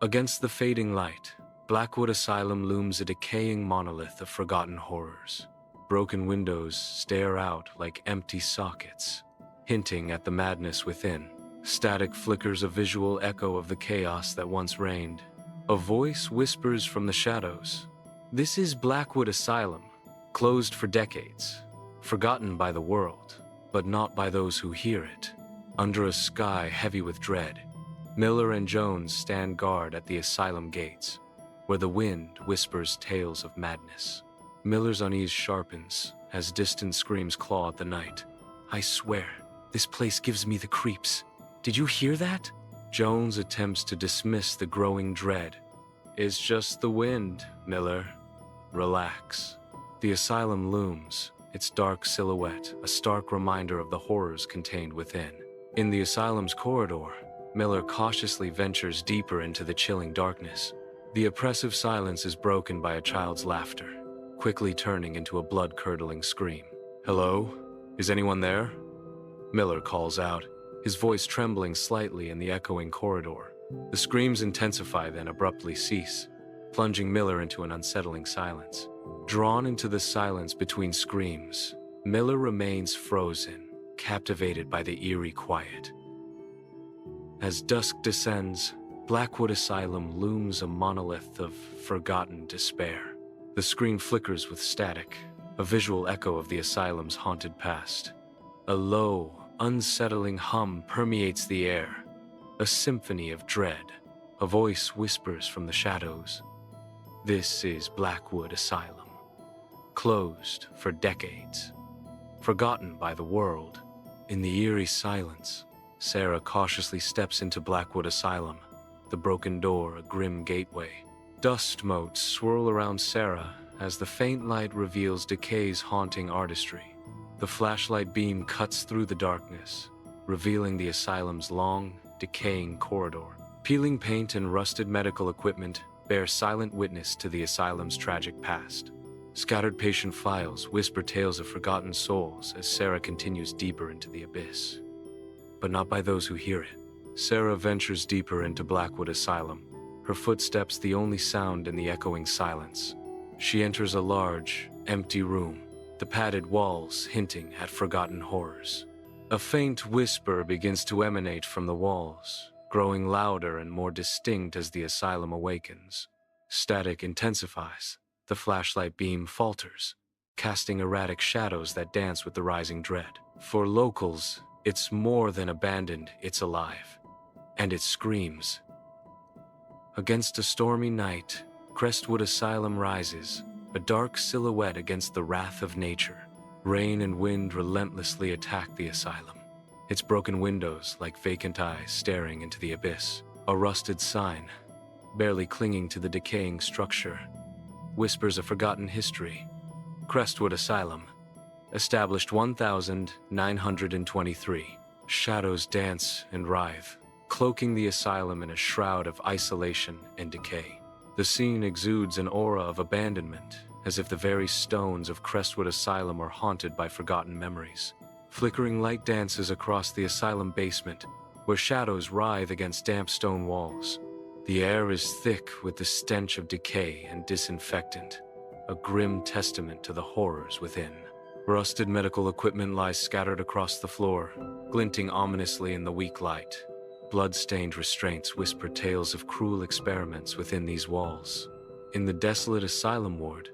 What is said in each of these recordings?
Against the fading light, Blackwood Asylum looms a decaying monolith of forgotten horrors. Broken windows stare out like empty sockets, hinting at the madness within. Static flickers a visual echo of the chaos that once reigned. A voice whispers from the shadows. This is Blackwood Asylum, closed for decades, forgotten by the world, but not by those who hear it. Under a sky heavy with dread, Miller and Jones stand guard at the asylum gates, where the wind whispers tales of madness. Miller's unease sharpens as distant screams claw at the night. I swear, this place gives me the creeps. Did you hear that? Jones attempts to dismiss the growing dread. It's just the wind, Miller. Relax. The asylum looms, its dark silhouette a stark reminder of the horrors contained within. In the asylum's corridor, Miller cautiously ventures deeper into the chilling darkness. The oppressive silence is broken by a child's laughter, quickly turning into a blood-curdling scream. Hello? Is anyone there? Miller calls out, his voice trembling slightly in the echoing corridor. The screams intensify, then abruptly cease, plunging Miller into an unsettling silence. Drawn into the silence between screams, Miller remains frozen, captivated by the eerie quiet. As dusk descends, Blackwood Asylum looms a monolith of forgotten despair. The screen flickers with static, a visual echo of the asylum's haunted past. A low, unsettling hum permeates the air, a symphony of dread. A voice whispers from the shadows. This is Blackwood Asylum, closed for decades, forgotten by the world. In the eerie silence, Sarah cautiously steps into Blackwood Asylum, the broken door a grim gateway. Dust motes swirl around Sarah as the faint light reveals decay's haunting artistry. The flashlight beam cuts through the darkness, revealing the asylum's long, decaying corridor. Peeling paint and rusted medical equipment bear silent witness to the asylum's tragic past. Scattered patient files whisper tales of forgotten souls as Sarah continues deeper into the abyss. But not by those who hear it. Sarah ventures deeper into Blackwood Asylum, her footsteps the only sound in the echoing silence. She enters a large, empty room, the padded walls hinting at forgotten horrors. A faint whisper begins to emanate from the walls, growing louder and more distinct as the asylum awakens. Static intensifies. The flashlight beam falters, casting erratic shadows that dance with the rising dread. For locals, it's more than abandoned, it's alive. And it screams. Against a stormy night, Crestwood Asylum rises, a dark silhouette against the wrath of nature. Rain and wind relentlessly attack the asylum, its broken windows like vacant eyes staring into the abyss. A rusted sign, barely clinging to the decaying structure, whispers a forgotten history. Crestwood Asylum, established 1923. Shadows dance and writhe, cloaking the asylum in a shroud of isolation and decay. The scene exudes an aura of abandonment, as if the very stones of Crestwood Asylum are haunted by forgotten memories. Flickering light dances across the asylum basement, where shadows writhe against damp stone walls. The air is thick with the stench of decay and disinfectant, a grim testament to the horrors within. Rusted medical equipment lies scattered across the floor, glinting ominously in the weak light. Blood-stained restraints whisper tales of cruel experiments within these walls. In the desolate asylum ward,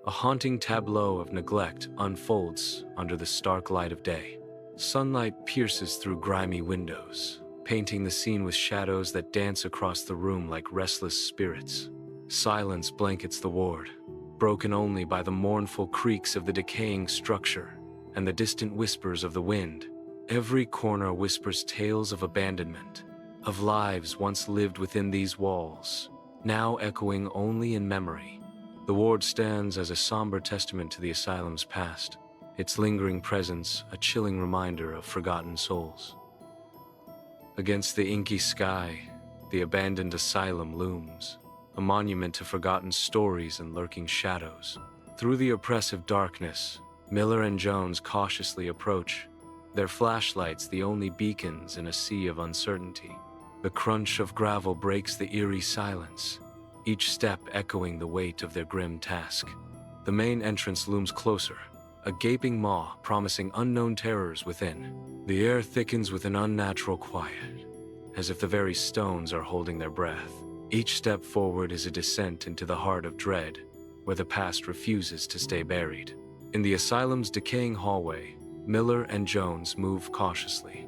a haunting tableau of neglect unfolds under the stark light of day. Sunlight pierces through grimy windows, painting the scene with shadows that dance across the room like restless spirits. Silence blankets the ward, broken only by the mournful creaks of the decaying structure and the distant whispers of the wind. Every corner whispers tales of abandonment, of lives once lived within these walls, now echoing only in memory. The ward stands as a somber testament to the asylum's past, its lingering presence a chilling reminder of forgotten souls. Against the inky sky, the abandoned asylum looms, a monument to forgotten stories and lurking shadows. Through the oppressive darkness, Miller and Jones cautiously approach, their flashlights the only beacons in a sea of uncertainty. The crunch of gravel breaks the eerie silence, each step echoing the weight of their grim task. The main entrance looms closer, a gaping maw promising unknown terrors within. The air thickens with an unnatural quiet, as if the very stones are holding their breath. Each step forward is a descent into the heart of dread, where the past refuses to stay buried. In the asylum's decaying hallway, Miller and Jones move cautiously,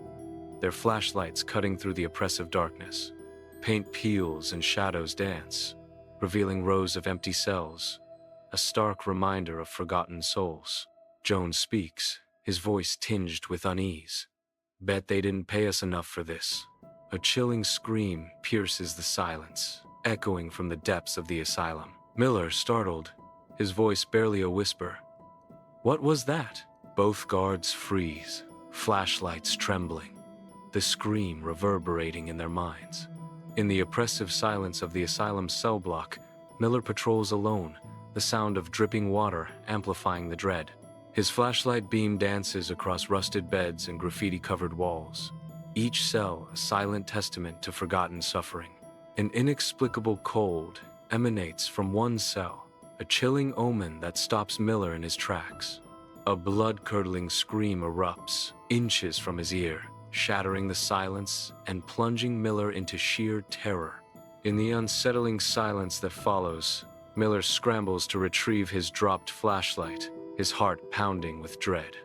their flashlights cutting through the oppressive darkness. Paint peels and shadows dance, revealing rows of empty cells, a stark reminder of forgotten souls. Jones speaks, his voice tinged with unease. "Bet they didn't pay us enough for this." A chilling scream pierces the silence, echoing from the depths of the asylum. Miller, startled, his voice barely a whisper. "What was that?" Both guards freeze, flashlights trembling, the scream reverberating in their minds. In the oppressive silence of the asylum's cell block, Miller patrols alone, the sound of dripping water amplifying the dread. His flashlight beam dances across rusted beds and graffiti-covered walls, each cell a silent testament to forgotten suffering. An inexplicable cold emanates from one cell, a chilling omen that stops Miller in his tracks. A blood-curdling scream erupts, inches from his ear, shattering the silence and plunging Miller into sheer terror. In the unsettling silence that follows, Miller scrambles to retrieve his dropped flashlight, his heart pounding with dread.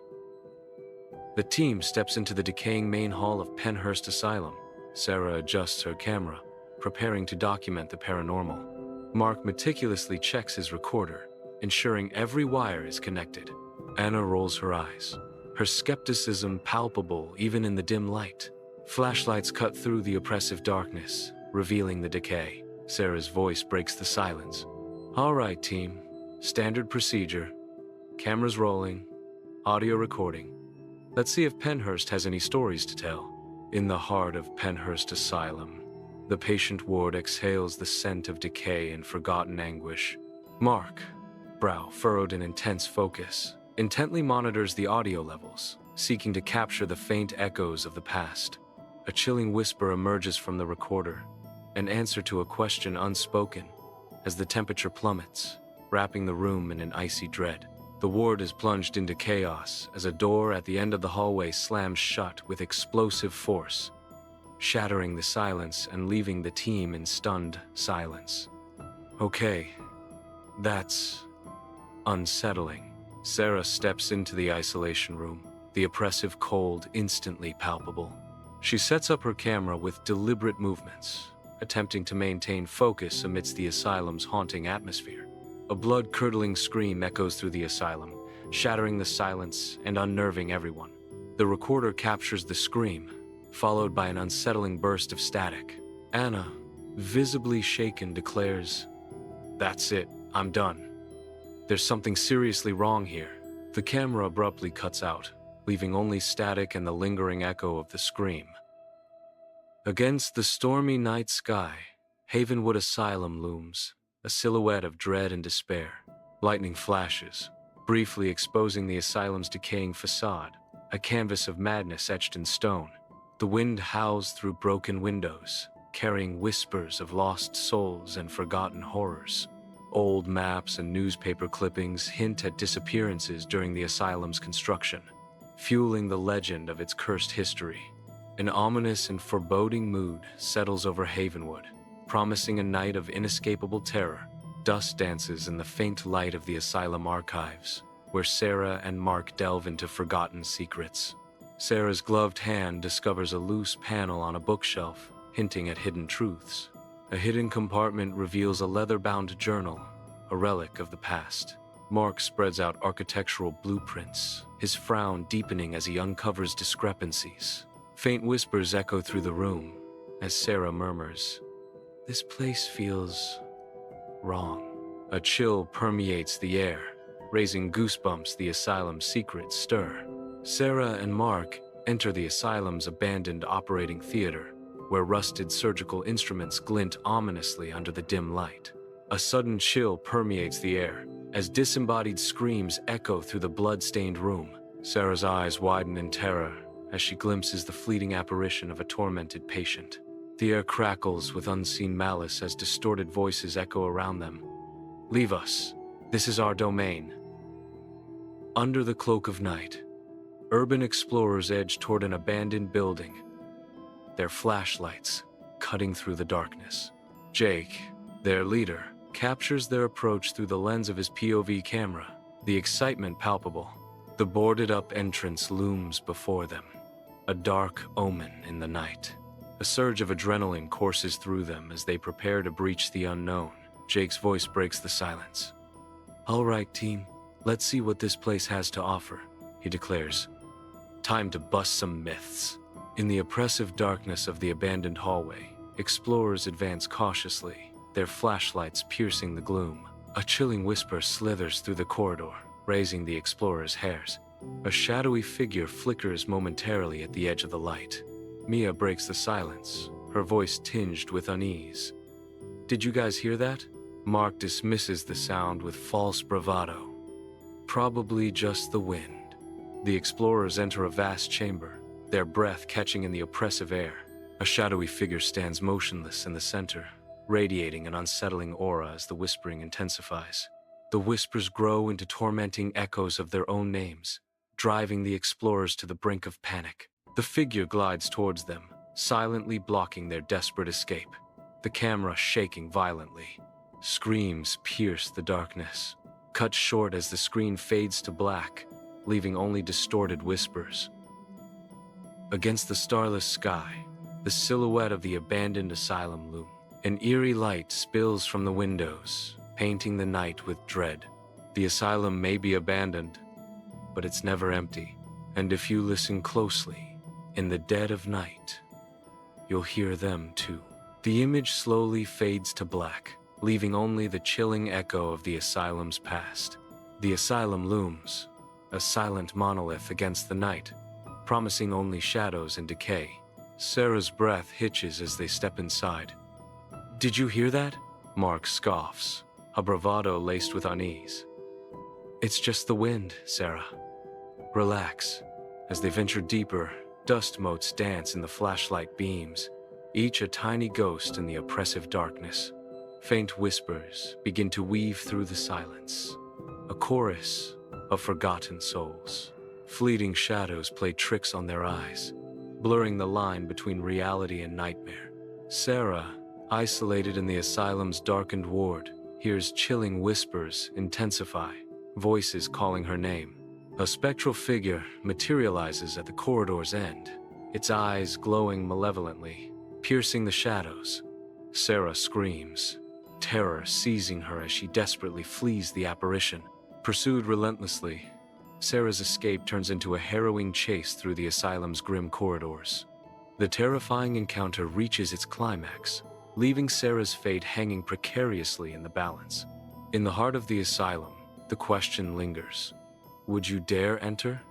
The team steps into the decaying main hall of Penhurst Asylum. Sarah adjusts her camera, preparing to document the paranormal. Mark meticulously checks his recorder, ensuring every wire is connected. Anna rolls her eyes, her skepticism palpable even in the dim light. Flashlights cut through the oppressive darkness, revealing the decay. Sarah's voice breaks the silence. "All right, team. Standard procedure. Cameras rolling, audio recording. Let's see if Penhurst has any stories to tell." In the heart of Penhurst Asylum, the patient ward exhales the scent of decay and forgotten anguish. Mark, brow furrowed in intense focus, intently monitors the audio levels, seeking to capture the faint echoes of the past. A chilling whisper emerges from the recorder, an answer to a question unspoken, as the temperature plummets, wrapping the room in an icy dread. The ward is plunged into chaos as a door at the end of the hallway slams shut with explosive force, shattering the silence and leaving the team in stunned silence. "Okay, that's unsettling." Sarah steps into the isolation room, the oppressive cold instantly palpable. She sets up her camera with deliberate movements, attempting to maintain focus amidst the asylum's haunting atmosphere. A blood-curdling scream echoes through the asylum, shattering the silence and unnerving everyone. The recorder captures the scream, followed by an unsettling burst of static. Anna, visibly shaken, declares, "That's it, I'm done. There's something seriously wrong here." The camera abruptly cuts out, leaving only static and the lingering echo of the scream. Against the stormy night sky, Havenwood Asylum looms, a silhouette of dread and despair. Lightning flashes, briefly exposing the asylum's decaying facade, a canvas of madness etched in stone. The wind howls through broken windows, carrying whispers of lost souls and forgotten horrors. Old maps and newspaper clippings hint at disappearances during the asylum's construction, fueling the legend of its cursed history. An ominous and foreboding mood settles over Havenwood, promising a night of inescapable terror. Dust dances in the faint light of the asylum archives, where Sarah and Mark delve into forgotten secrets. Sarah's gloved hand discovers a loose panel on a bookshelf, hinting at hidden truths. A hidden compartment reveals a leather-bound journal, a relic of the past. Mark spreads out architectural blueprints, his frown deepening as he uncovers discrepancies. Faint whispers echo through the room, as Sarah murmurs, "This place feels wrong." A chill permeates the air, raising goosebumps the asylum's secrets stir. Sarah and Mark enter the asylum's abandoned operating theater, where rusted surgical instruments glint ominously under the dim light. A sudden chill permeates the air, as disembodied screams echo through the blood-stained room. Sarah's eyes widen in terror as she glimpses the fleeting apparition of a tormented patient. The air crackles with unseen malice as distorted voices echo around them. Leave us. This is our domain. Under the cloak of night, urban explorers edge toward an abandoned building, their flashlights cutting through the darkness. Jake, their leader, captures their approach through the lens of his POV camera, the excitement palpable. The boarded-up entrance looms before them, a dark omen in the night. A surge of adrenaline courses through them as they prepare to breach the unknown. Jake's voice breaks the silence. All right, team, let's see what this place has to offer, he declares. Time to bust some myths. In the oppressive darkness of the abandoned hallway, explorers advance cautiously, their flashlights piercing the gloom. A chilling whisper slithers through the corridor, raising the explorers' hairs. A shadowy figure flickers momentarily at the edge of the light. Mia breaks the silence, her voice tinged with unease. Did you guys hear that? Mark dismisses the sound with false bravado. Probably just the wind. The explorers enter a vast chamber, their breath catching in the oppressive air. A shadowy figure stands motionless in the center, radiating an unsettling aura as the whispering intensifies. The whispers grow into tormenting echoes of their own names, driving the explorers to the brink of panic. The figure glides towards them, silently blocking their desperate escape, the camera shaking violently. Screams pierce the darkness, cut short as the screen fades to black, leaving only distorted whispers. Against the starless sky, the silhouette of the abandoned asylum looms. An eerie light spills from the windows, painting the night with dread. The asylum may be abandoned, but it's never empty. And if you listen closely, in the dead of night, you'll hear them too. The image slowly fades to black, leaving only the chilling echo of the asylum's past. The asylum looms, a silent monolith against the night, promising only shadows and decay. Sarah's breath hitches as they step inside. Did you hear that? Mark scoffs, a bravado laced with unease. It's just the wind, Sarah. Relax. As they venture deeper, dust motes dance in the flashlight beams, each a tiny ghost in the oppressive darkness. Faint whispers begin to weave through the silence, a chorus of forgotten souls. Fleeting shadows play tricks on their eyes, blurring the line between reality and nightmare. Sarah, isolated in the asylum's darkened ward, hears chilling whispers intensify, voices calling her name. A spectral figure materializes at the corridor's end, its eyes glowing malevolently, piercing the shadows. Sarah screams, terror seizing her as she desperately flees the apparition. Pursued relentlessly, Sarah's escape turns into a harrowing chase through the asylum's grim corridors. The terrifying encounter reaches its climax, leaving Sarah's fate hanging precariously in the balance. In the heart of the asylum, the question lingers. Would you dare enter?